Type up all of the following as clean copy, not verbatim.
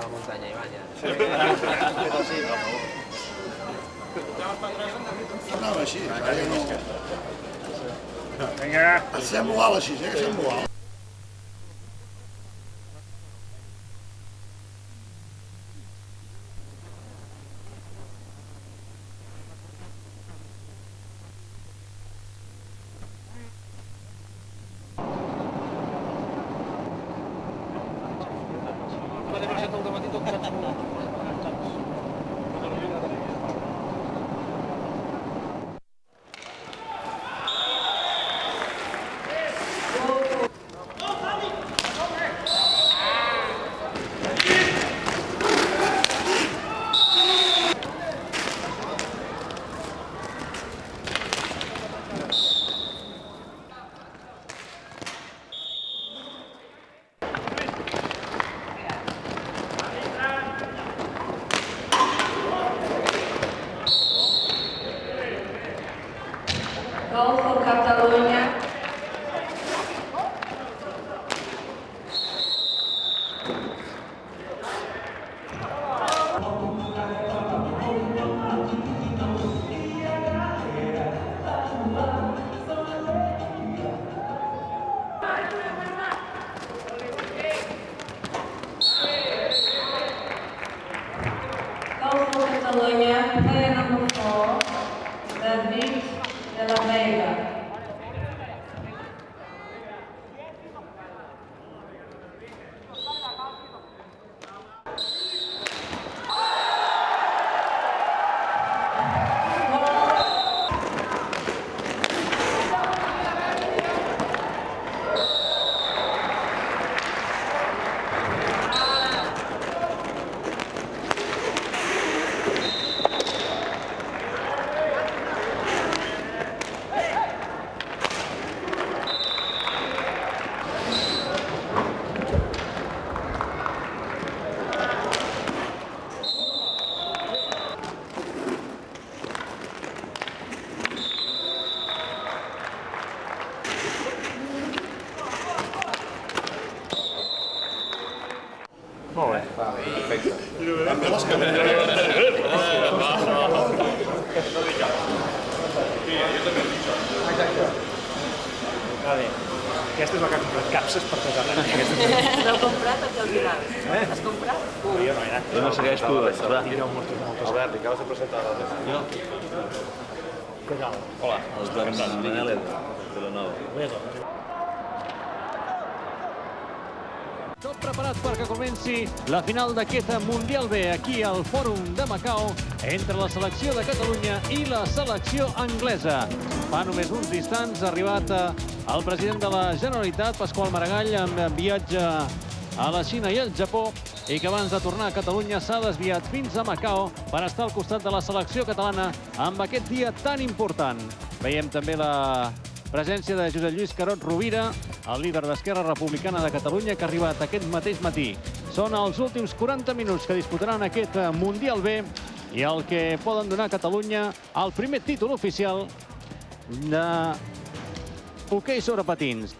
la muntanya, Ivan, ja. Anava així, ara ja no... Vinga. Estem igual així, que estem igual. Gol for Catalunya. Gol for Catalunya, player number 4, David de la Vega. Molt bé. Perfecte. També les caminetes. Aquesta és la que ha comprat capses per tot arreu. L'heu comprat o què al final? Has comprat? Jo no he anat. Jo no segueix tu, va. Albert, li acabes de presentar l'altre. Jo? Què tal? Hola. Doncs Manel de la Nova. Tot preparat perquè comenci la final d'aquest Mundial B aquí al Fòrum de Macau entre la selecció de Catalunya i la selecció anglesa. Fa només uns instants ha arribat el president de la Generalitat, Pasqual Maragall, amb viatge a la Xina i al Japó, i que abans de tornar a Catalunya s'ha desviat fins a Macau per estar al costat de la selecció catalana amb aquest dia tan important. Veiem també la presència de Josep Lluís Carod Rovira, el líder d'Esquerra Republicana de Catalunya, que ha arribat aquest mateix matí. Són els últims 40 minuts que disputaran aquest Mundial B i el que poden donar a Catalunya el primer títol oficial de hoquei sobre patins.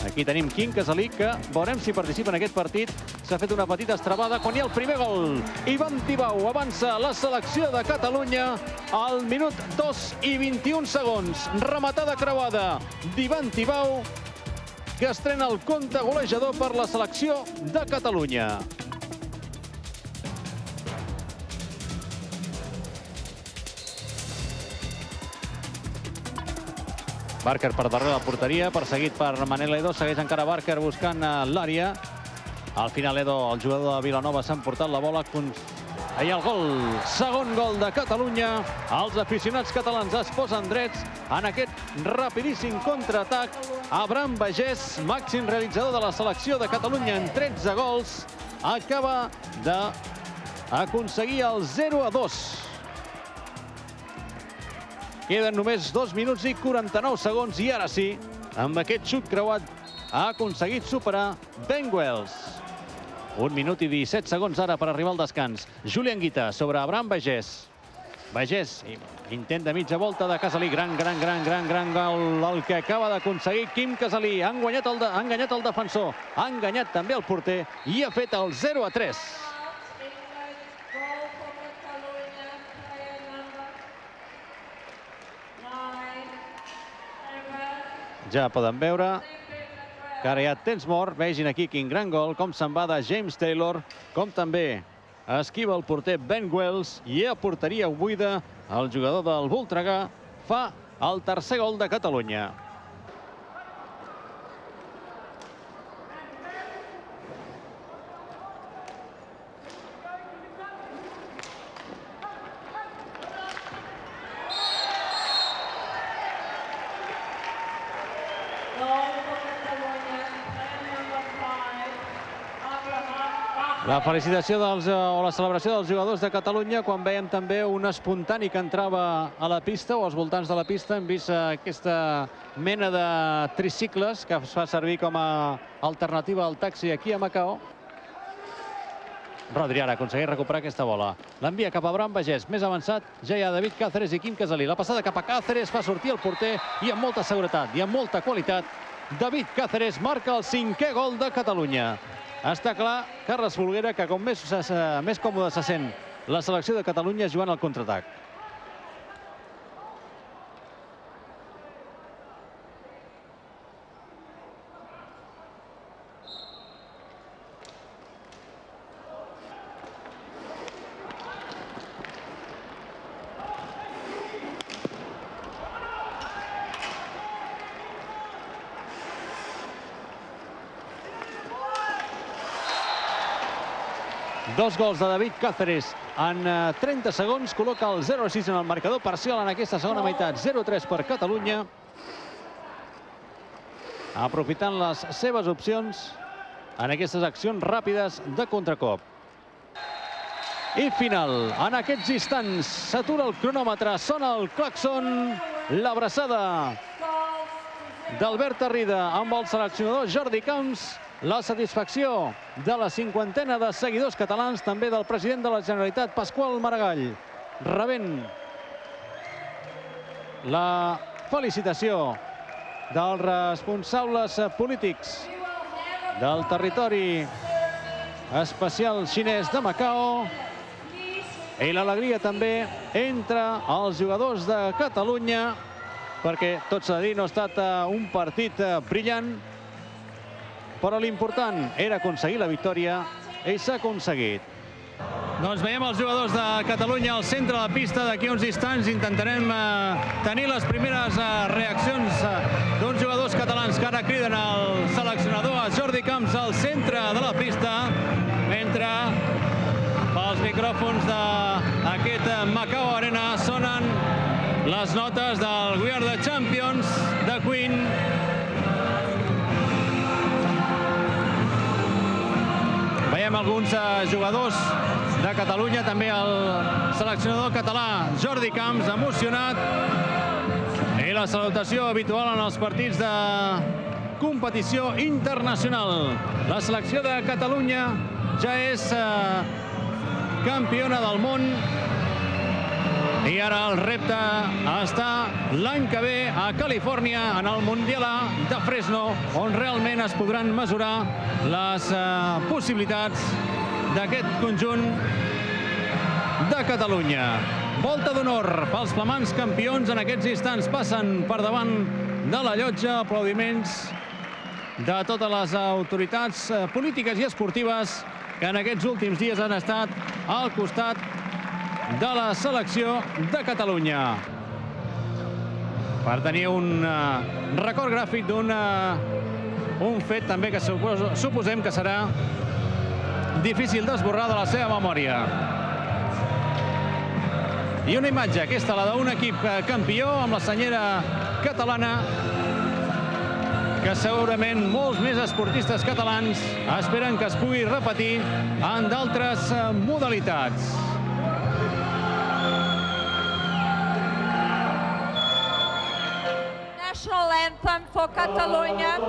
Aquí tenim Quim Casalí, que veurem si participa en aquest partit. S'ha fet una petita estrabada quan hi ha el primer gol. Ivan Tibau avança la selecció de Catalunya al minut 2 i 21 segons. Rematada creuada d'Ivan Tibau, que estrena el compte golejador per la selecció de Catalunya. Barker per darrere la porteria, perseguit per Manel Edo. Segueix encara Barker buscant l'àrea. Al final Edo, el jugador de Vilanova, s'ha emportat la bola. Allà el gol, segon gol de Catalunya. Els aficionats catalans es posen drets en aquest rapidíssim contraatac. Abraham Bagés, màxim realitzador de la selecció de Catalunya en 13 gols, acaba d'aconseguir el 0-2. Queden només 2 minuts i 49 segons i ara sí, amb aquest xut creuat, ha aconseguit superar Ben Wells. 1 minut i 17 segons ara per arribar al descans. Julián Guita sobre Abraham Bagés. Bagés, intent de mitja volta de Casalí. Gran gol el que acaba d'aconseguir Quim Casalí. Ha enganyat el defensor, ha enganyat també el porter i ha fet el 0-3. Ja poden veure que ara hi ha temps mort. Vegin aquí quin gran gol, com se'n va de James Taylor, com també esquiva el porter Ben Wells i a porteria buida el jugador del Voltregà fa el tercer gol de Catalunya. La felicitació o la celebració dels jugadors de Catalunya quan veiem també un espontani que entrava a la pista o als voltants de la pista. Hem vist aquesta mena de tricicles que es fa servir com a alternativa al taxi aquí a Macau. Rodri ara aconsegueix recuperar aquesta bola. L'envia cap a Abraham Bagés. Més avançat ja hi ha David Cáceres i Quim Casalí. La passada cap a Cáceres fa sortir el porter i amb molta seguretat i amb molta qualitat David Cáceres marca el 5è gol de Catalunya. Està clar, Carles Folguera, que com més còmode se sent la selecció de Catalunya jugant al contraatac. Dos gols de David Cáceres en 30 segons, col·loca el 0-6 en el marcador parcial en aquesta segona meitat. 0-3 per Catalunya, aprofitant les seves opcions en aquestes accions ràpides de contracop. I final, en aquests instants s'atura el cronòmetre, sona el clàxon, l'abraçada d'Albert Arrida amb el seleccionador Jordi Camps, la satisfacció de la 50ena de seguidors catalans, també del president de la Generalitat, Pasqual Maragall, rebent la felicitació dels responsables polítics del territori especial xinès de Macau i l'alegria també entre els jugadors de Catalunya, perquè tot s'ha de dir, no ha estat un partit brillant, però l'important era aconseguir la victòria i s'ha aconseguit. Doncs veiem els jugadors de Catalunya al centre de la pista. D'aquí uns instants intentarem tenir les primeres reaccions d'uns jugadors catalans que ara criden al seleccionador, a Jordi Camps, al centre de la pista, mentre pels micròfons d'aquest Macau Arena sonen les notes del We Are the Champions de Queen. Veiem alguns jugadors de Catalunya, també el seleccionador català Jordi Camps, emocionat. I la salutació habitual en els partits de competició internacional. La selecció de Catalunya ja és campiona del món i ara el repte està l'any que ve a Califòrnia, en el Mundial A de Fresno, on realment es podran mesurar les possibilitats d'aquest conjunt de Catalunya. Volta d'honor pels flamants campions. En aquests instants passen per davant de la llotja. Aplaudiments de totes les autoritats polítiques i esportives que en aquests últims dies han estat al costat de la selecció de Catalunya. Per tenir un record gràfic d'un fet també que suposem que serà difícil d'esborrar de la seva memòria. I una imatge, aquesta, la d'un equip campió amb la senyera catalana, que segurament molts més esportistes catalans esperen que es pugui repetir en d'altres modalitats. National anthem for Catalonia.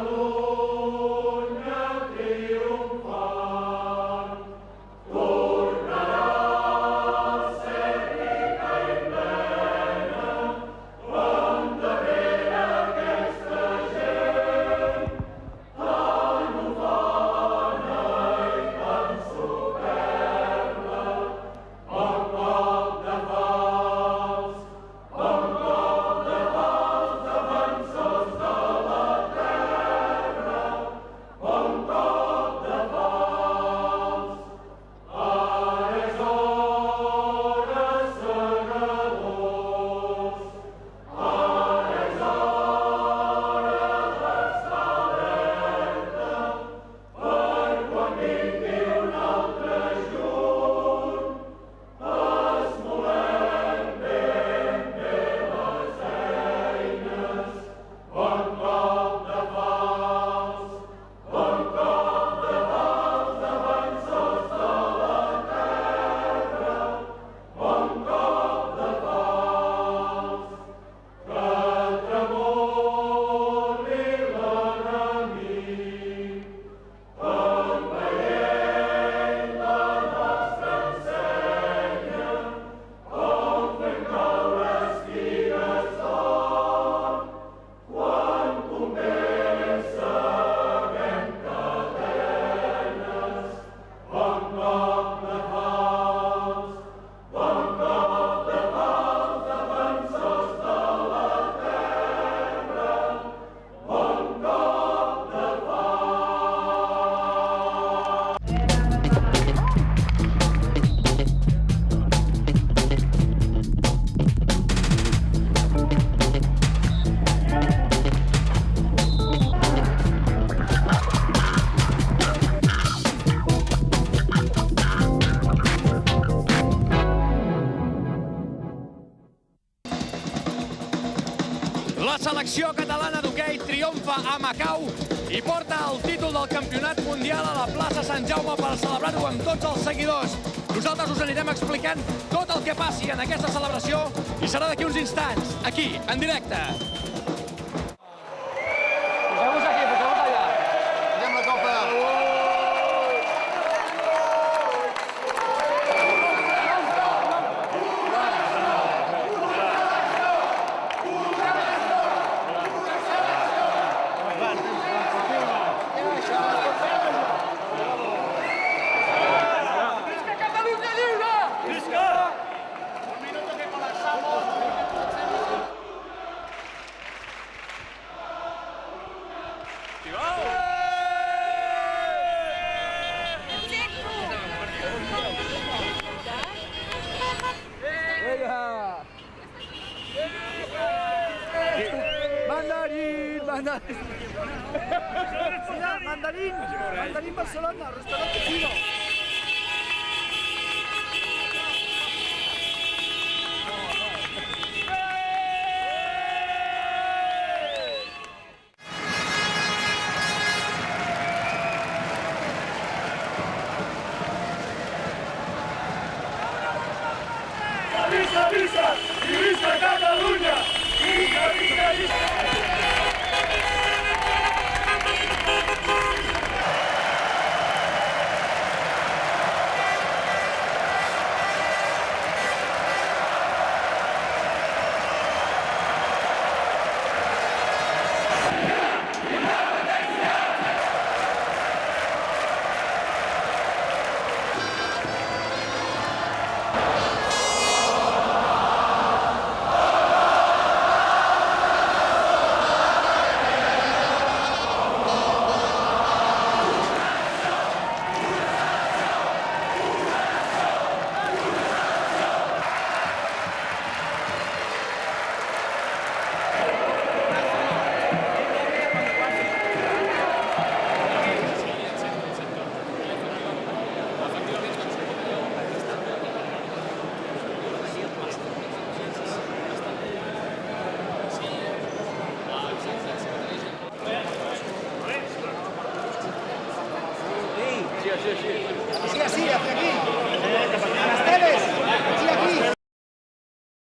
selecció catalana d'hoquei triomfa a Macau i porta el títol del campionat mundial a la plaça Sant Jaume per celebrar-ho amb tots els seguidors. Nosaltres us anirem explicant tot el que passi en aquesta celebració i serà d'aquí uns instants, aquí, en directe. Poseu-vos aquí, poseu-vos allà. Anem la copa. Mandarín Barcelona, restaurante chino. Visca, visca! I visca Catalunya! Visca, visca, visca! Sí, hacia aquí. Las teles.